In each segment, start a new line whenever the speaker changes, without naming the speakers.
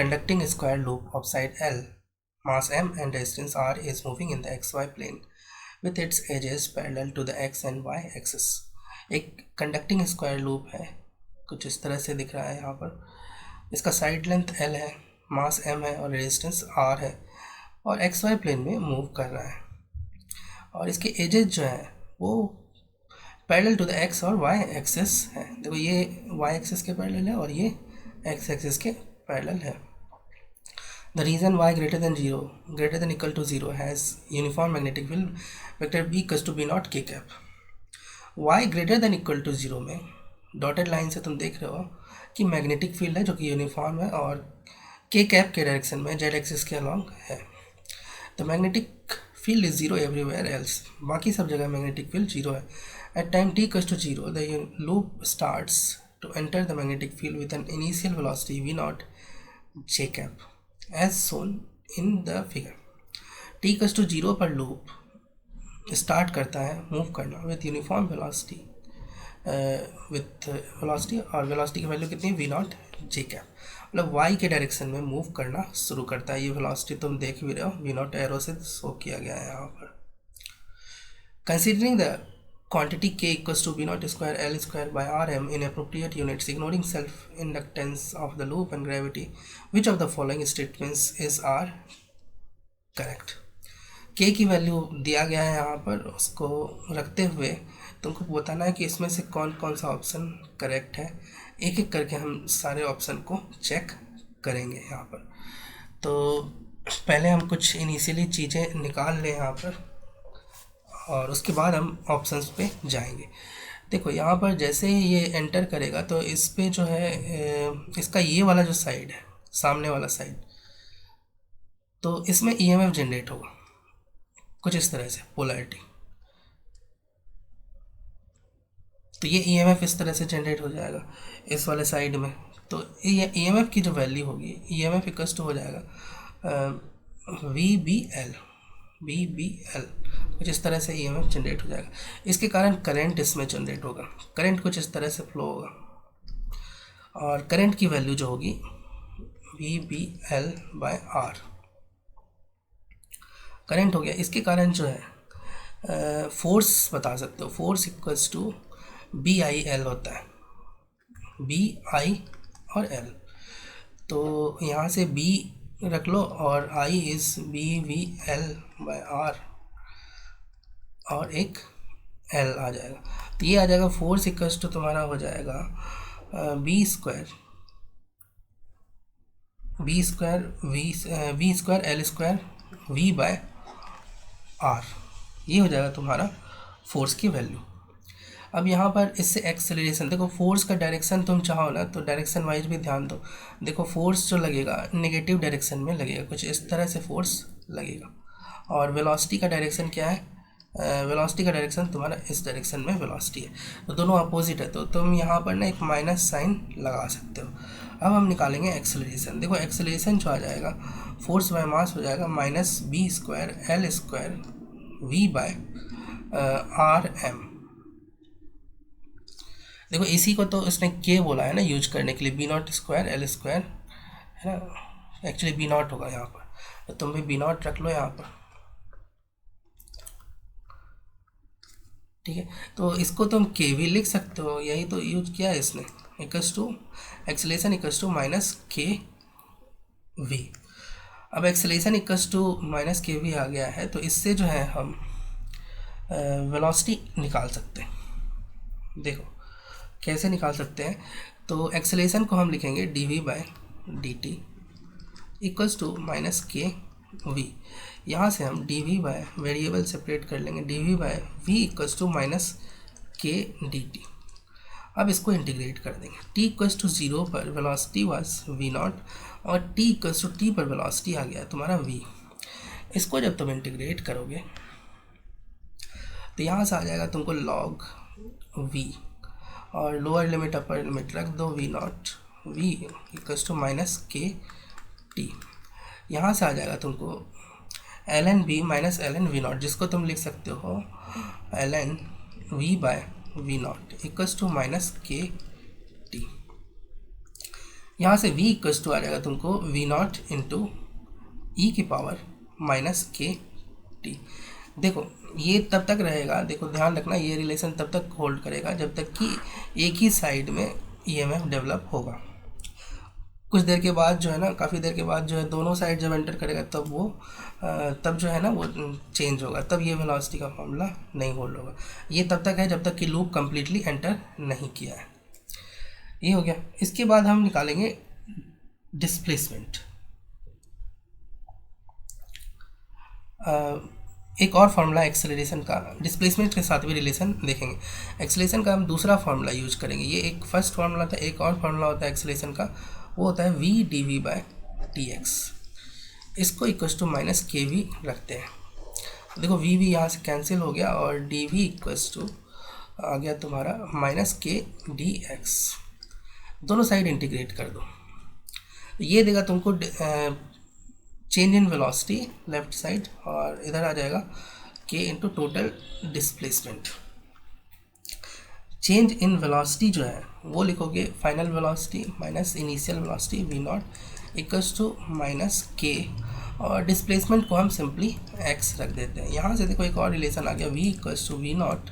conducting square loop of side L, mass m and distance r is moving in the xy plane with its edges parallel to the x and y axis। एक conducting square loop है, कुछ इस तरह से दिख रहा है यहाँ पर। इसका साइड लेंथ l है, मास m है और रेजिस्टेंस r है और एक्स वाई प्लेन में मूव कर रहा है और इसके एजेस जो है वो पैरेलल टू द एक्स और वाई एक्सिस है। देखो ये वाई एक्सिस के पैरेलल है और ये एक्स एक्सिस के पैरेलल है। The region y greater than 0 greater than equal to 0 has uniform magnetic field vector b equals to b naught k cap। y greater than equal to 0 में dotted line से तुम देख रहे हो कि magnetic field है जो कि यूनिफॉर्म है और k कैप के डायरेक्शन में z एक्सिस के अलॉन्ग है। The magnetic field is zero everywhere else, बाकी सब जगह मैग्नेटिक फील्ड जीरो है। At time t equals to 0 the loop starts to enter the magnetic field with an initial velocity v naught j cap as shown in the figure। t equals to 0 पर loop start करता है move करना with uniform velocity और velocity की value कितनी है v naught j cap, मतलब y के डायरेक्शन में मूव करना शुरू करता है। ये वेलोसिटी तुम देख भी रहे हो, v naught एरो से शो किया गया है यहाँ पर। Considering the quantity k equals to b naught square L square by Rm in appropriate units, ignoring self-inductance of the loop and gravity, which of the following statements is are correct? k की value दिया गया है यहाँ पर, उसको रखते हुए तुमको बताना है कि इसमें से कौन कौन सा ऑप्शन करेक्ट है। एक एक करके हम सारे ऑप्शन को चेक करेंगे यहाँ पर। तो पहले हम कुछ इनिशियली चीज़ें निकाल लें यहाँ पर और उसके बाद हम ऑप्शंस पे जाएंगे। देखो यहाँ पर जैसे ही ये एंटर करेगा तो इस पे जो है इसका ये वाला जो साइड है, सामने वाला साइड, तो इसमें ईएमएफ जनरेट होगा कुछ इस तरह से, पोलैरिटी। तो ये ईएमएफ इस तरह से जनरेट हो जाएगा इस वाले साइड में। तो ये ईएमएफ की जो वैल्यू होगी, ईएमएफ इक्वल्स टू हो जाएगा VBL कुछ इस तरह से ईएमएफ जनरेट हो जाएगा। इसके कारण करंट इसमें जनरेट होगा, करंट कुछ इस तरह से फ्लो होगा और करंट की वैल्यू जो होगी VBL/R करंट हो गया। इसके कारण जो है फोर्स बता सकते हो, फोर्स इक्वल्स टू BIL होता है, BI और L। तो यहाँ से B रख लो और I इज BVL/R और एक L आ जाएगा। तो ये आ जाएगा फोर्स इक्वल्स टू तुम्हारा हो जाएगा V square L square V/R, ये हो जाएगा तुम्हारा फोर्स की वैल्यू। अब यहाँ पर इससे एक्सेलरेशन, देखो फोर्स का डायरेक्शन तुम चाहो ना तो डायरेक्शन वाइज भी ध्यान दो। देखो फोर्स जो लगेगा नेगेटिव डायरेक्शन में लगेगा, कुछ इस तरह से फोर्स लगेगा। और वेलोसिटी का डायरेक्शन क्या है, वेलोसिटी का डायरेक्शन तुम्हारा इस डायरेक्शन में वेलोसिटी है, तो दोनों अपोजिट है, तो तुम यहाँ पर ना एक माइनस साइन लगा सकते हो। अब हम निकालेंगे एक्सेलरेशन। देखो एक्सेलरेशन जो आ जाएगा फोर्स बाय मास हो जाएगा -B² L स्क्वायर V/RM। देखो इसी को तो इसने के बोला है ना यूज करने के लिए, B naught square L square है ना, एक्चुअली B naught होगा यहाँ पर, तो तुम भी B naught रख लो यहाँ पर, ठीक है। तो इसको तुम के भी लिख सकते हो, यही तो यूज किया है इसने, equals to acceleration equals to -KV। अब एक्सेलरेशन इक्वल्स टू -KV आ गया है, तो इससे जो है हम वेलोसिटी निकाल सकते हैं। देखो कैसे निकाल सकते हैं, तो एक्सेलरेशन को हम लिखेंगे dV/dt इक्वल्स टू -KV। यहाँ से हम dV बाय वेरिएबल सेपरेट कर लेंगे, dV/V इक्वल्स टू -KdT। अब इसको इंटीग्रेट कर देंगे। t इक्वल्स टू 0 पर वेलोसिटी वाज V naught और t इक्वल्स टू t पर वेलोसिटी आ गया तुम्हारा V। इसको जब तुम इंटीग्रेट करोगे तो यहाँ से आ जाएगा तुमको log V और लोअर लिमिट अपर लिमिट रख दो, V naught V equals to -KT। यहाँ से आ जाएगा तुमको ln V minus ln V naught, जिसको तुम लिख सकते हो ln V/V naught equals to -KT। यहाँ से v इक्वल्स टू आ जाएगा तुमको v नॉट इंटू ई की पावर माइनस के टी। देखो ये तब तक रहेगा, देखो ध्यान रखना, ये रिलेशन तब तक होल्ड करेगा जब तक कि एक ही साइड में ईएमएफ डेवलप होगा। कुछ देर के बाद जो है ना, काफ़ी देर के बाद जो है दोनों साइड जब एंटर करेगा तब वो तब जो है ना वो चेंज होगा, तब ये वेलोसिटी का फॉर्मूला नहीं होल्ड होगा। ये तब तक है जब तक कि लूप कम्प्लीटली एंटर नहीं किया है। ये हो गया। इसके बाद हम निकालेंगे डिस्प्लेसमेंट। एक और फार्मूला एक्सेलरेशन का, डिस्प्लेसमेंट के साथ भी रिलेशन देखेंगे। एक्सेलरेशन का हम दूसरा फार्मूला यूज करेंगे। ये एक फर्स्ट फार्मूला था, एक और फार्मूला होता है एक्सेलरेशन का, वो होता है v dv बाय dx। इसको इक्वल्स टू माइनस के वी रखते हैं। देखो v भी यहाँ से कैंसिल हो गया और dv इक्वल्स टू आ गया तुम्हारा माइनस के dx। दोनों साइड इंटीग्रेट कर दो, ये देगा तुमको change in velocity left side, और इधर आ जाएगा k into total displacement. Change in velocity जो है वो लिखोगे final velocity minus initial velocity v naught equals to minus k, और डिस्प्लेसमेंट को हम सिंपली x रख देते हैं। यहाँ से देखो एक और रिलेशन आ गया, v equals to v naught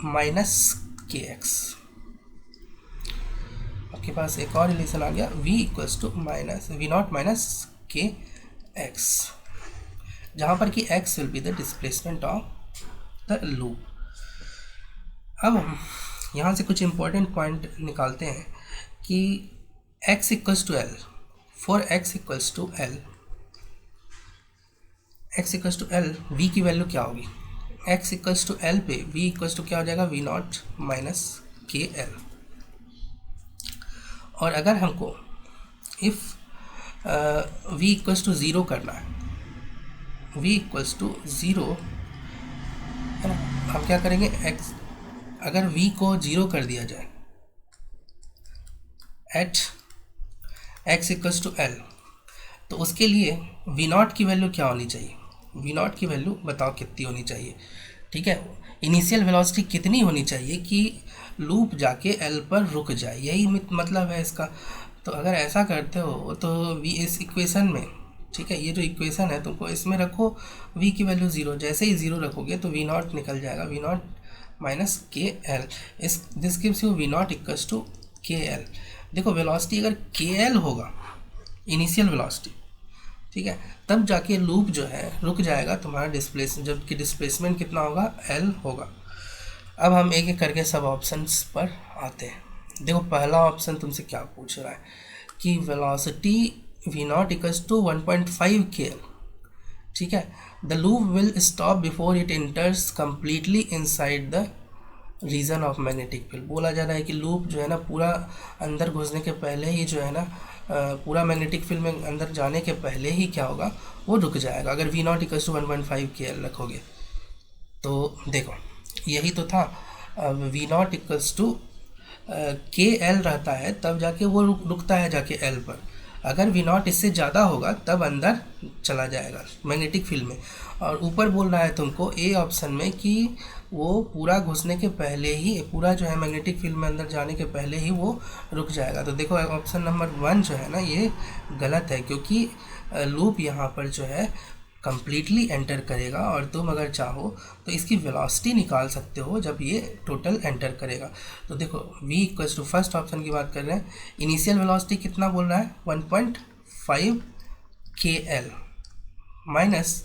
minus k x. आपके पास एक और रिलेशन आ गया, v equals to minus v naught minus k x, जहाँ पर कि x will be the displacement of the loop. अब हम यहाँ से कुछ इम्पोर्टेंट पॉइंट निकालते हैं कि x equals to L, for x equals to L, x equals to L v की वैल्यू क्या होगी, x इक्वल्स टू एल पे v इक्वल्स टू क्या हो जाएगा, v naught minus k L. और अगर हमको if v equals to zero करना है, v इक्वल्स टू ज़ीरो है ना, हम क्या करेंगे, x अगर v को ज़ीरो कर दिया जाए at x equals to L, तो उसके लिए v नॉट की वैल्यू क्या होनी चाहिए, v नॉट की वैल्यू बताओ कितनी होनी चाहिए। ठीक है, इनिशियल वेलोसिटी कितनी होनी चाहिए कि लूप जाके l पर रुक जाए, यही मतलब है इसका। तो अगर ऐसा करते हो तो v इस इक्वेशन में, ठीक है, ये जो इक्वेशन है तुमको इसमें रखो v की वैल्यू ज़ीरो, जैसे ही ज़ीरो रखोगे तो v नॉट निकल जाएगा, v naught minus k L. इस this gives you v naught equals to k L. देखो वेलोसिटी अगर के एल होगा इनिशियल वेलोसिटी, ठीक है, तब जाके लूप जो है रुक जाएगा तुम्हारा डिस्प्लेसमेंट, जबकि डिस्प्लेसमेंट कितना होगा, एल होगा। अब हम एक एक करके सब ऑप्शंस पर आते हैं। देखो पहला ऑप्शन तुमसे क्या पूछ रहा है कि velocity v naught equals to 1.5 kl, ठीक है, the loop will stop before it enters completely inside the region of magnetic field. बोला जा रहा है कि लूप जो है ना पूरा अंदर घुसने के पहले ही जो है ना पूरा मैग्नेटिक फील्ड में अंदर जाने के पहले ही क्या होगा, वो रुक जाएगा अगर v naught equals to 1.5 kl रखोगे। तो देखो यही तो था, v naught equals to k L रहता है तब जाके वो रुकता है जाके एल पर। अगर v नॉट इससे ज़्यादा होगा तब अंदर चला जाएगा मैग्नेटिक फील्ड में। और ऊपर बोल रहा है तुमको ए ऑप्शन में कि वो पूरा घुसने के पहले ही, पूरा जो है मैग्नेटिक फील्ड में अंदर जाने के पहले ही वो रुक जाएगा। तो देखो ऑप्शन नंबर 1 जो है ना ये गलत है, क्योंकि लूप यहाँ पर जो है कम्प्लीटली एंटर करेगा, और तुम अगर चाहो तो इसकी वेलोसिटी निकाल सकते हो जब ये टोटल एंटर करेगा। तो देखो v equals to first option की बात कर रहे हैं, इनिशियल वेलोसिटी कितना बोल रहा है 1.5 kl माइनस,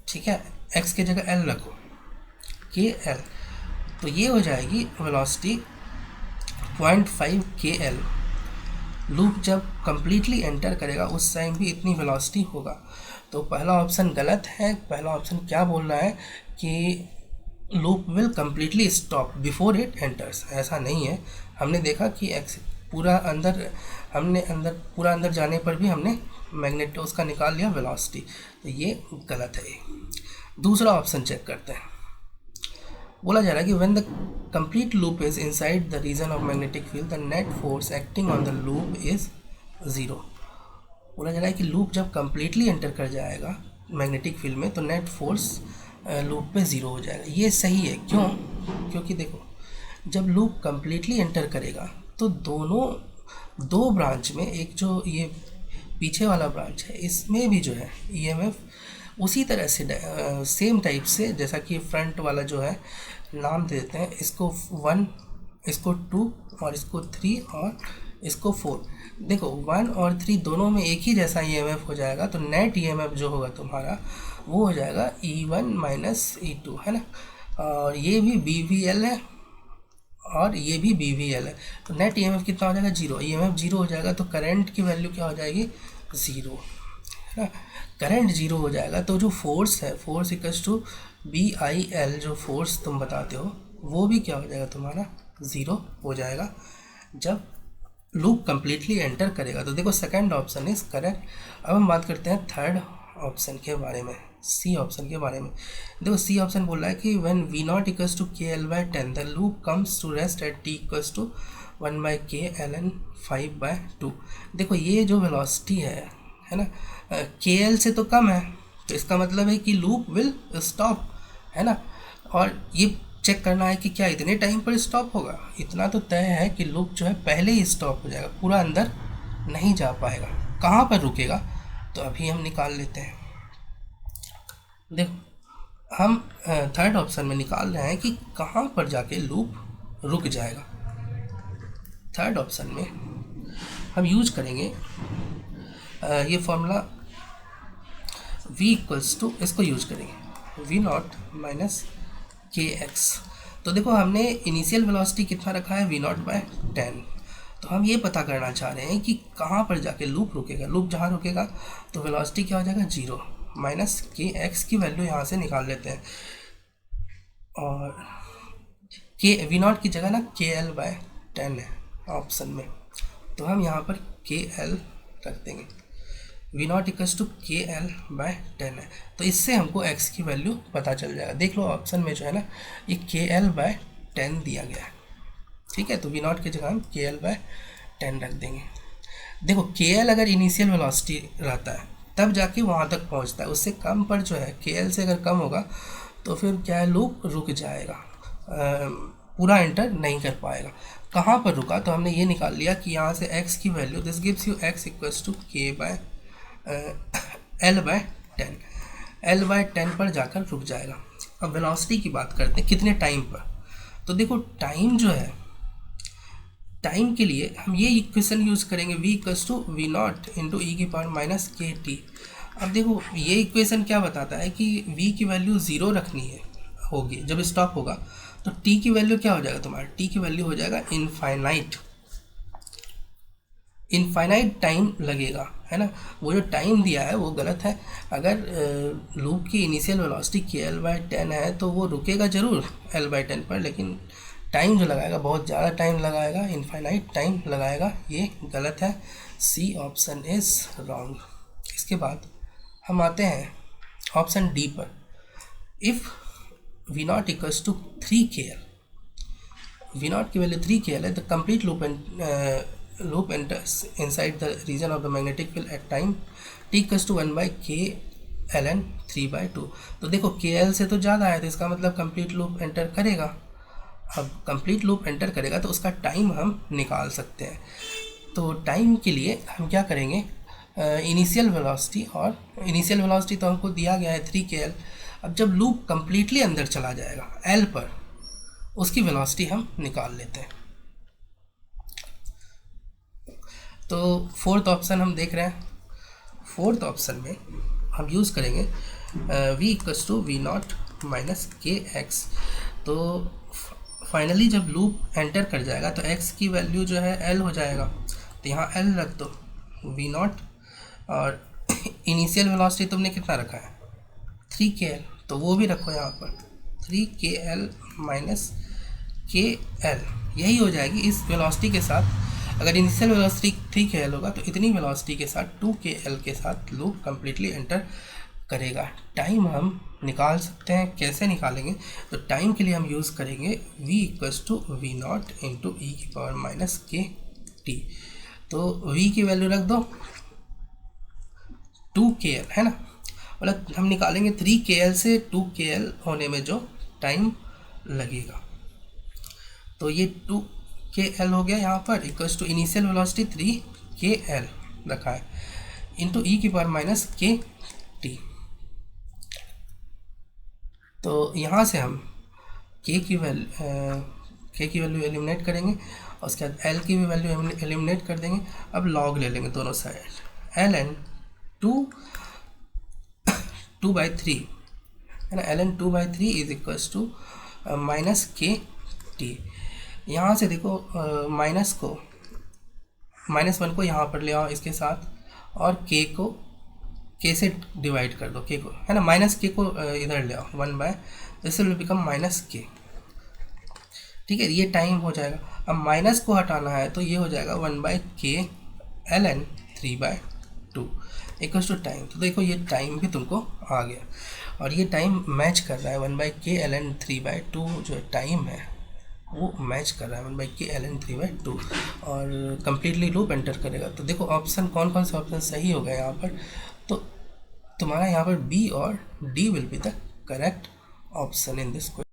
ठीक है, x की जगह l रखो kl, तो ये हो जाएगी वेलोसिटी 0.5 kl। लूप जब कम्प्लीटली एंटर करेगा उस टाइम भी इतनी वेलोसिटी होगा। तो पहला ऑप्शन गलत है। पहला ऑप्शन क्या बोल रहा है कि loop will completely stop before it enters, ऐसा नहीं है। हमने देखा कि एक्स पूरा अंदर, हमने पूरा अंदर जाने पर भी हमने मैग्नेट उसका निकाल लिया वेलोसिटी, तो ये गलत है। दूसरा ऑप्शन चेक करते हैं। बोला जा रहा है कि when the complete loop is inside the region of magnetic field the net force acting on the loop is zero. बोला जा रहा है कि लूप जब कम्प्लीटली एंटर कर जाएगा मैग्नेटिक फील्ड में तो नेट फोर्स लूप पे ज़ीरो हो जाएगा। ये सही है, क्यों? क्योंकि देखो जब लूप कम्प्लीटली एंटर करेगा तो दोनों दो ब्रांच में, एक जो ये पीछे वाला ब्रांच है इसमें भी जो है ईएमएफ उसी तरह से सेम टाइप से, जैसा कि फ्रंट वाला जो है नाम दे देते हैं इसको 1, इसको 2 और इसको 3 और इसको 4। देखो 1 और 3 दोनों में एक ही जैसा ईएमएफ हो जाएगा, तो नेट ईएमएफ जो होगा तुम्हारा वो हो जाएगा E1 माइनस E2, है ना। और ये भी BVL है और ये भी BVL है, तो नेट ईएमएफ कितना हो जाएगा 0। ईएमएफ 0 हो जाएगा तो करंट की वैल्यू क्या हो जाएगी 0, है ना। करंट 0 हो जाएगा तो जो फोर्स है, फोर्स इक्वल्स टू BIL, जो फोर्स तुम बताते हो वो भी क्या हो जाएगा तुम्हारा 0 हो जाएगा जब लूप कम्प्लीटली एंटर करेगा। तो देखो सेकंड ऑप्शन इज करेक्ट। अब हम बात करते हैं थर्ड ऑप्शन के बारे में, सी ऑप्शन के बारे में। देखो सी ऑप्शन बोल रहा है कि when V0 equals to KL/10 the loop comes to rest at T equals to 1/K ln 5/2। देखो ये जो वेलोसिटी है ना, KL से तो कम है, तो इसका मतलब है कि लूप विल स्टॉप, है ना। और ये चेक करना है कि क्या इतने टाइम पर स्टॉप होगा। इतना तो तय है कि लूप जो है पहले ही स्टॉप हो जाएगा, पूरा अंदर नहीं जा पाएगा। कहाँ पर रुकेगा तो अभी हम निकाल लेते हैं। देखो हम थर्ड ऑप्शन में निकाल रहे हैं कि कहाँ पर जाके लूप रुक जाएगा। थर्ड ऑप्शन में हम यूज करेंगे ये फॉर्मूला V इक्वल्स टू, इसको यूज करेंगे V0 माइनस KX। तो देखो हमने इनिशियल वेलोसिटी कितना रखा है V0/10, तो हम ये पता करना चाह रहे हैं कि कहाँ पर जाके लूप रुकेगा। लूप जहाँ रुकेगा तो वेलोसिटी क्या हो जाएगा 0 माइनस KX की वैल्यू यहाँ से निकाल लेते हैं, और V0 की जगह ना KL/10 है ऑप्शन में, तो हम यहाँ पर KL रख देंगे। V0 इक्वल्स टू KL/10 है, तो इससे हमको x की वैल्यू पता चल जाएगा। देख लो ऑप्शन में जो है ना ये KL/10 दिया गया है, ठीक है। तो V0 की जगह हम KL/10 रख देंगे। देखो KL अगर इनिशियल वेलोसिटी रहता है तब जाके वहाँ तक पहुँचता है, उससे कम पर जो है KL से अगर कम होगा तो फिर क्या है लूप रुक जाएगा, पूरा एंटर नहीं कर पाएगा। कहाँ पर रुका तो हमने ये निकाल लिया कि यहाँ से x की value, this gives you x equals to L/10, L/10 पर जाकर रुक जाएगा। अब वेलोसिटी की बात करते हैं कितने टाइम पर। तो देखो टाइम जो है, टाइम के लिए हम ये इक्वेशन यूज़ करेंगे V equals to V0 into e की पावर माइनस KT। अब देखो ये इक्वेशन क्या बताता है कि V की वैल्यू 0 रखनी है, होगी जब स्टॉप होगा, तो T की वैल्यू क्या हो जाएगा तुम्हारा, T की वैल्यू हो जाएगा इनफाइनाइट टाइम लगेगा, है ना। वो जो टाइम दिया है वो गलत है। अगर लूप की इनिशियल वेलोसिटी KL/10 है तो वो रुकेगा ज़रूर L/10 पर, लेकिन टाइम जो लगाएगा बहुत ज़्यादा टाइम लगाएगा, इनफाइनाइट टाइम लगाएगा, ये गलत है। C option is wrong. इसके बाद हम आते हैं ऑप्शन डी पर। If V0 equals to 3KL, V0 की वैल्यू 3KL है, the complete loop enters inside the region of the magnetic field at time T equals to 1/K ln 3/2। तो देखो KL से तो ज़्यादा है, तो इसका मतलब कंप्लीट लूप एंटर करेगा। अब कंप्लीट लूप एंटर करेगा तो उसका टाइम हम निकाल सकते हैं। तो टाइम के लिए हम क्या करेंगे, इनिशियल वेलोसिटी, और इनिशियल वेलोसिटी तो हमको दिया गया है 3KL। अब जब लूप कम्प्लीटली अंदर चला जाएगा L पर, उसकी वेलोसिटी हम निकाल लेते हैं। तो फोर्थ ऑप्शन हम देख रहे हैं। फोर्थ ऑप्शन में हम यूज़ करेंगे V equals to V0 minus KX। तो फाइनली जब लूप एंटर कर जाएगा तो x की वैल्यू जो है L हो जाएगा, तो यहाँ L रख दो V0, और इनिशियल वेलोसिटी तुमने कितना रखा है 3KL, तो वो भी रखो यहाँ पर 3KL माइनस KL, यही हो जाएगी इस वेलोसिटी के साथ। अगर इनिशियल वेलोसिटी 3KL होगा तो इतनी वेलोसिटी के साथ 2KL के साथ लूप कम्प्लीटली एंटर करेगा। टाइम हम निकाल सकते हैं, कैसे निकालेंगे, तो टाइम के लिए हम यूज़ करेंगे V equals to V0 into e की पावर माइनस KT। तो V की वैल्यू रख दो 2KL, है ना, मतलब हम निकालेंगे 3KL से 2KL होने में जो टाइम लगेगा। तो ये 2 के एल हो गया यहाँ पर इक्वल्स टू इनिशियल वेलोसिटी 3 के एल रखा है इंटू ई की पावर माइनस के टी। तो यहाँ से हम के की वैल्यू एलिमिनेट करेंगे और उसके बाद एल की भी वैल्यू एलिमिनेट कर देंगे। अब लॉग ले लेंगे दोनों साइड, एल एन 2/3 है ना, L n 2/3 is equals to minus k t. यहाँ से देखो -1 को यहाँ पर ले आओ इसके साथ और के से डिवाइड कर दो, के को है ना, माइनस के को इधर ले आओ 1/, दिस विल बिकम माइनस के। ठीक है, ये टाइम हो जाएगा। अब माइनस को हटाना है तो ये हो जाएगा 1/k ln 3/2 equals to time. तो देखो ये टाइम भी तुमको आ गया और ये टाइम मैच कर रहा है 1/k ln 3/2 जो टाइम है वो मैच कर रहा है 1/k ln 3/2 और कम्प्लीटली लूप एंटर करेगा। तो देखो ऑप्शन कौन कौन से ऑप्शन सही हो गए यहाँ पर, तो तुम्हारा यहाँ पर बी और D will be the correct option in this question.